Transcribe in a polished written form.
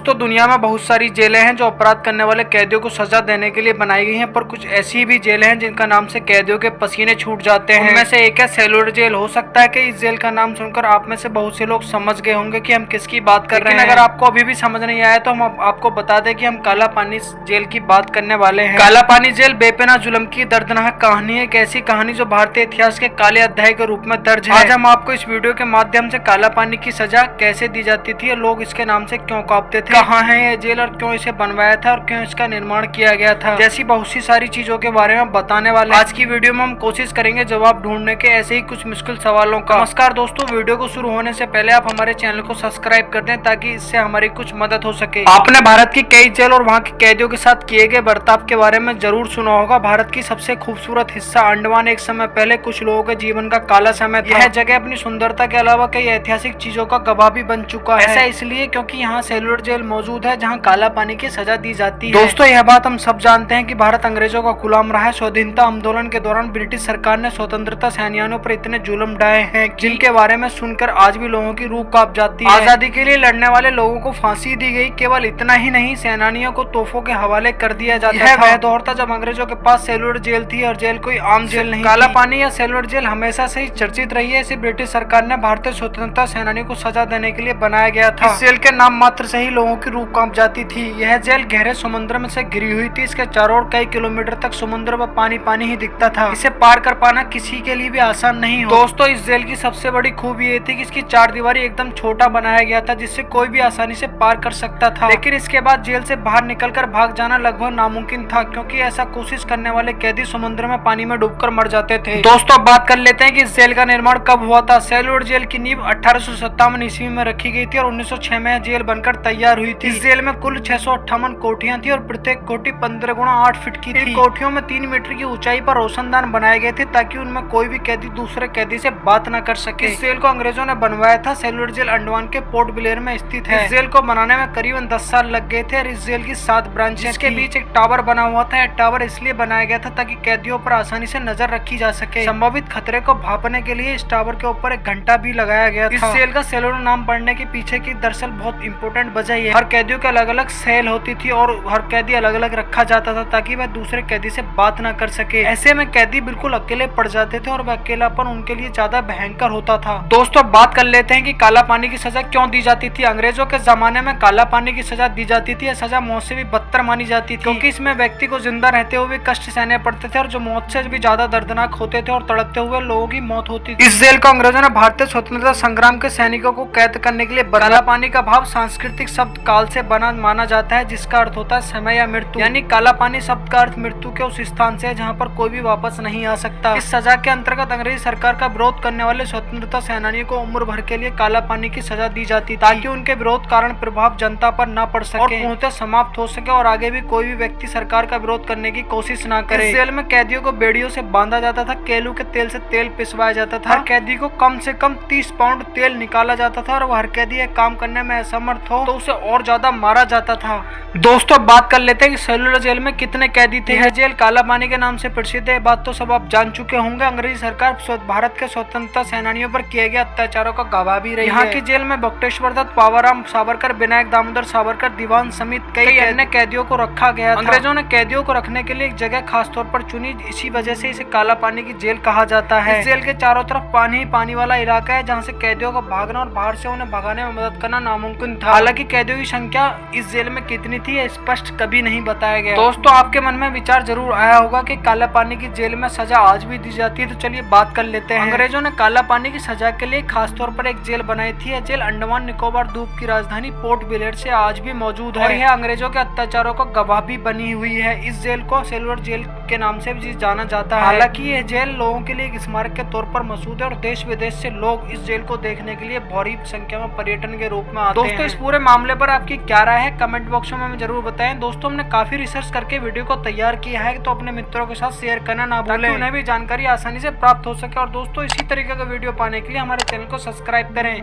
तो दुनिया में बहुत सारी जेलें हैं जो अपराध करने वाले कैदियों को सजा देने के लिए बनाई गई हैं, पर कुछ ऐसी भी जेलें हैं जिनका नाम से कैदियों के पसीने छूट जाते हैं। उनमें से एक है सेलुलर जेल। हो सकता है कि इस जेल का नाम सुनकर आप में से बहुत से लोग समझ गए होंगे कि हम किसकी बात कर रहे हैं। अगर आपको अभी भी समझ नहीं आया तो हम आपको बता दें कि हम काला पानी जेल की बात करने वाले हैं। काला पानी जेल बेपनाह जुल्म की दर्दनाक कहानी है, एक ऐसी कहानी जो भारतीय इतिहास के काले अध्याय के रूप में दर्ज है। आज हम आपको इस वीडियो के माध्यम से काला पानी की सजा कैसे दी जाती थी और लोग इसके नाम से क्यों कांपते थे, कहाँ है ये जेल और क्यों इसे बनवाया था और क्यों इसका निर्माण किया गया था, जैसी बहुत सी सारी चीजों के बारे में बताने वाले। आज की वीडियो में हम कोशिश करेंगे जवाब ढूंढने के ऐसे ही कुछ मुश्किल सवालों का। नमस्कार दोस्तों, वीडियो को शुरू होने से पहले आप हमारे चैनल को सब्सक्राइब कर दें ताकि इससे हमारी कुछ मदद हो सके। आपने भारत की कई जेल और वहाँ के कैदियों के साथ किए गए बर्ताव के बारे में जरूर सुना होगा। भारत की सबसे खूबसूरत हिस्सा अंडमान एक समय पहले कुछ लोगों के जीवन का काला समय था। यह जगह अपनी सुंदरता के अलावा कई ऐतिहासिक चीजों का गवाह भी बन चुका है। ऐसा इसलिए क्योंकि यहाँ सेलुलर जेल मौजूद है जहाँ काला पानी की सजा दी जाती है। दोस्तों, यह बात हम सब जानते हैं कि भारत अंग्रेजों का गुलाम रहा है। स्वाधीनता आंदोलन के दौरान ब्रिटिश सरकार ने स्वतंत्रता सेनानियों पर इतने जुल्म ढाए हैं जिनके बारे में सुनकर आज भी लोगों की रूह कांप जाती है। आजादी के लिए लड़ने वाले लोगों को फांसी दी गई। केवल इतना ही नहीं, सेनानियों को तोपों के हवाले कर दिया जाता है। वह दौर था जब अंग्रेजों के पास सेलुलर जेल थी और जेल कोई आम जेल नहीं। काला पानी या सेलुलर जेल हमेशा से ही चर्चित रही है। इसे ब्रिटिश सरकार ने भारतीय स्वतंत्रता सेनानियों को सजा देने के लिए बनाया गया था। इस जेल के नाम मात्र से ही लोगों की रूह कांप जाती थी। यह जेल गहरे समुद्र में से घिरी हुई थी। इसके चारों ओर कई किलोमीटर तक समुद्र में पानी पानी ही दिखता था। इसे पार कर पाना किसी के लिए भी आसान नहीं हो। दोस्तों, इस जेल की सबसे बड़ी खूबी ये थी कि इसकी चारदीवारी एकदम छोटा बनाया गया था जिससे कोई भी आसानी से पार कर सकता था। लेकिन इसके बाद जेल से बाहर निकलकर भाग जाना लगभग नामुमकिन था क्योंकि ऐसा कोशिश करने वाले कैदी समुद्र में पानी में डूबकर मर जाते थे। दोस्तों, अब बात कर लेते हैं कि इस जेल का निर्माण कब हुआ था। सेलुलर जेल की नींव 1857 ईस्वी में रखी गई थी और 1906 में जेल बनकर तैयार हुई थी। इस जेल में कुल 658 कोठियां थी और प्रत्येक कोठी 15 गुणा 8 फीट की थी। कोठियों में 3 मीटर की ऊंचाई पर रोशनदान बनाए गए थे ताकि उनमें कोई भी कैदी दूसरे कैदी से बात न कर सके। इस जेल को अंग्रेजों ने बनवाया था। सेलुलर जेल अंडमान के पोर्ट ब्लेयर में स्थित है। इस जेल को बनाने में करीबन 10 साल लग गए थे और इस जेल की 7 ब्रांचेस के बीच एक टावर बना हुआ था। यह टावर इसलिए बनाया गया था ताकि कैदियों पर आसानी से नजर रखी जा सके। संभावित खतरे को भांपने के लिए इस टावर के ऊपर एक घंटा भी लगाया गया था। इस जेल का सेलुलर नाम पड़ने के पीछे की दरअसल बहुत इंपॉर्टेंट वजह है। हर कैदियों के अलग अलग सेल होती थी और हर कैदी अलग अलग रखा जाता था ताकि वह दूसरे कैदी से बात न कर सके। ऐसे में कैदी बिल्कुल अकेले पड़ जाते थे और वह अकेलापन उनके लिए ज्यादा भयंकर होता था। दोस्तों, बात कर लेते हैं कि काला पानी की सजा क्यों दी जाती थी। अंग्रेजों के जमाने में काला पानी की सजा दी जाती थी। यह सजा मौत से भी बदतर मानी जाती थी क्योंकि इसमें व्यक्ति को जिंदा रहते हुए कष्ट सहने पड़ते थे और जो मौत से भी ज्यादा दर्दनाक होते थे और तड़पते हुए लोगों की मौत होती थी। इस जेल को अंग्रेजों ने भारतीय स्वतंत्रता संग्राम के सैनिकों को कैद करने के लिए काला पानी का भाव सांस्कृतिक शब्द काल से बना माना जाता है जिसका अर्थ होता है समय या मृत्यु। यानी काला पानी शब्द का अर्थ मृत्यु के उस स्थान से है जहाँ पर कोई भी वापस नहीं आ सकता। इस सजा के अंतर्गत अंग्रेजी सरकार का विरोध करने वाले स्वतंत्रता सेनानियों को उम्र भर के लिए काला पानी की सजा दी जाती ताकि उनके विरोध कारण प्रभाव जनता पर न पड़ सके और पूर्णतः समाप्त हो सके और आगे भी कोई भी व्यक्ति सरकार का विरोध करने की कोशिश न करे। इस जेल में कैदियों को बेड़ियों से बांधा जाता था। केलू के तेल से तेल पिसवाया जाता था। हर कैदी को कम से कम 30 पाउंड तेल निकाला जाता था और हर कैदी एक काम करने में असमर्थ हो तो उसे और ज्यादा मारा जाता था। दोस्तों, बात कर लेते हैं कि सेलुलर जेल में कितने कैदी थे। यह जेल काला पानी के नाम से प्रसिद्ध है, बात तो सब आप जान चुके होंगे। अंग्रेजी सरकार भारत के स्वतंत्रता सेनानियों पर किए गए अत्याचारों का गवाह भी रही है। यहाँ की जेल में बख्तेश्वर दत्त, पावरराम सावरकर, विनायक दामोदर सावरकर, दीवान समेत कई अन्य कैदियों को रखा गया था। अंग्रेजों ने कैदियों को रखने के लिए एक जगह खास तौर पर चुनी, इसी वजह से इसे काला पानी की जेल कहा जाता है। इस जेल के चारों तरफ पानी ही पानी वाला इलाका है जहाँ से कैदियों को भागना और बाहर से उन्हें भगाने में मदद करना नामुमकिन था। हालांकि कैदियों की संख्या इस जेल में कितनी थी यह स्पष्ट कभी नहीं बताया गया। दोस्तों, आपके मन में विचार जरूर आया होगा कि काला पानी की जेल में सजा आज भी दी जाती है, तो चलिए बात कर लेते हैं। अंग्रेजों ने काला पानी की सजा के लिए खास तौर पर एक जेल बनाई थी। यह जेल अंडमान निकोबार द्वीप की राजधानी पोर्ट ब्लेयर से आज भी मौजूद है और यह अंग्रेजों के अत्याचारों का गवाह भी बनी हुई है। इस जेल को सेलुलर जेल के नाम से भी जाना जाता है। हालांकि यह जेल लोगों के लिए एक स्मारक के तौर पर मशहूर है और देश विदेश से लोग इस जेल को देखने के लिए भारी संख्या में पर्यटन के रूप में आते हैं। दोस्तों, इस पूरे मामले पर आपकी क्या राय है कमेंट बॉक्स में हमें जरूर बताएं। दोस्तों, हमने काफी रिसर्च करके वीडियो को तैयार किया है तो अपने मित्रों के साथ शेयर करना ना भूलें, उन्हें भी जानकारी आसानी से प्राप्त हो सके। और दोस्तों, इसी तरीके का वीडियो पाने के लिए हमारे चैनल को सब्सक्राइब करें।